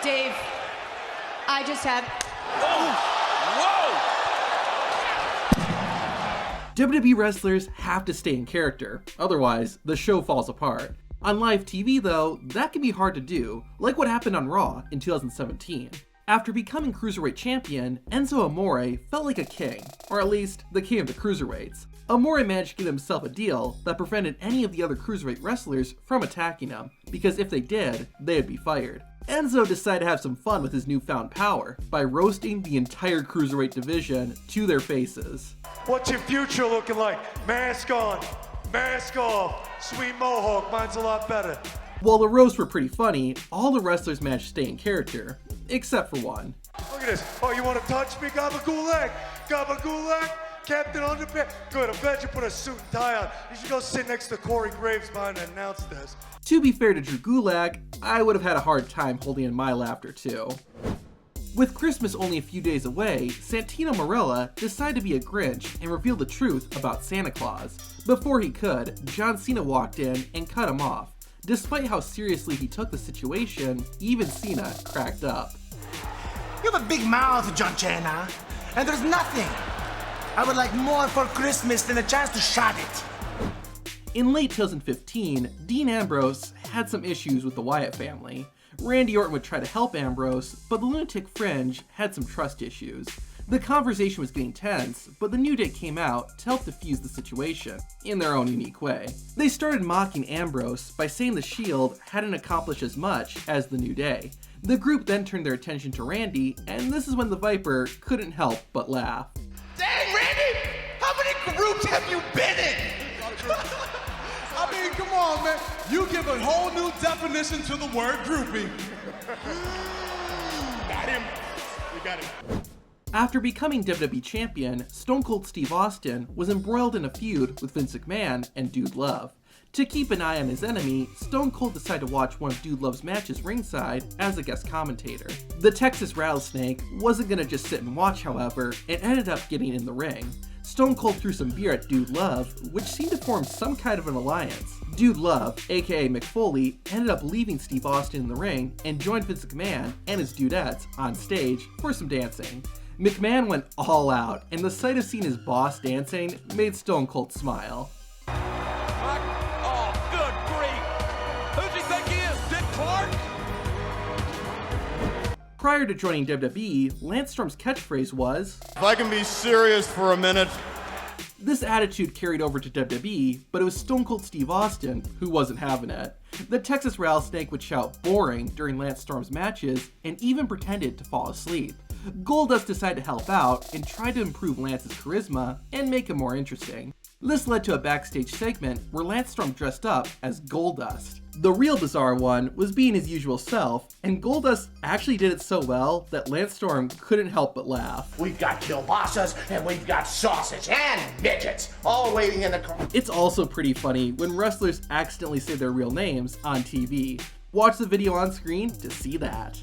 Dave, I just had... WWE wrestlers have to stay in character, otherwise the show falls apart. On live TV though, that can be hard to do, like what happened on Raw in 2017. After becoming Cruiserweight Champion, Enzo Amore felt like a king, or at least the king of the Cruiserweights. Amore managed to get himself a deal that prevented any of the other Cruiserweight wrestlers from attacking him, because if they did, they would be fired. Enzo decided to have some fun with his newfound power by roasting the entire Cruiserweight division to their faces. What's your future looking like? Mask on, mask off, sweet mohawk, mine's a lot better. While the roasts were pretty funny, all the wrestlers managed to stay in character, except for one. Look at this. Oh, you want to touch me? Gabagoolak, Gabagoolak, Captain Underpants. Good, I'm glad you put a suit and tie on. You should go sit next to Corey Graves behind and announce this. To be fair to Drew Gulak, I would have had a hard time holding in my laughter too. With Christmas only a few days away, Santino Marella decided to be a Grinch and reveal the truth about Santa Claus. Before he could, John Cena walked in and cut him off. Despite how seriously he took the situation, even Cena cracked up. You have a big mouth, John Cena, and there's nothing I would like more for Christmas than a chance to shot it. In late 2015, Dean Ambrose had some issues with the Wyatt family. Randy Orton would try to help Ambrose, but the Lunatic Fringe had some trust issues. The conversation was getting tense, but the New Day came out to help defuse the situation, in their own unique way. They started mocking Ambrose by saying the Shield hadn't accomplished as much as the New Day. The group then turned their attention to Randy, and this is when the Viper couldn't help but laugh. Dang, Randy! How many groups have you been in? I mean, come on, man. You give a whole new definition to the word groupie. Got him. We got him. After becoming WWE Champion, Stone Cold Steve Austin was embroiled in a feud with Vince McMahon and Dude Love. To keep an eye on his enemy, Stone Cold decided to watch one of Dude Love's matches ringside as a guest commentator. The Texas Rattlesnake wasn't gonna just sit and watch, however, and ended up getting in the ring. Stone Cold threw some beer at Dude Love, which seemed to form some kind of an alliance. Dude Love, aka Mick Foley, ended up leaving Steve Austin in the ring and joined Vince McMahon and his dudettes on stage for some dancing. McMahon went all out, and the sight of seeing his boss dancing made Stone Cold smile. Oh, good grief! Who do you think he is, Dick Clark? Prior to joining WWE, Lance Storm's catchphrase was, "If I can be serious for a minute." This attitude carried over to WWE, but it was Stone Cold Steve Austin who wasn't having it. The Texas Rattlesnake would shout boring during Lance Storm's matches and even pretended to fall asleep. Goldust decided to help out and tried to improve Lance's charisma and make him more interesting. This led to a backstage segment where Lance Storm dressed up as Goldust. The real bizarre one was being his usual self, and Goldust actually did it so well that Lance Storm couldn't help but laugh. We've got kielbasas, and we've got sausage and midgets, all waiting in the car. It's also pretty funny when wrestlers accidentally say their real names on TV. Watch the video on screen to see that.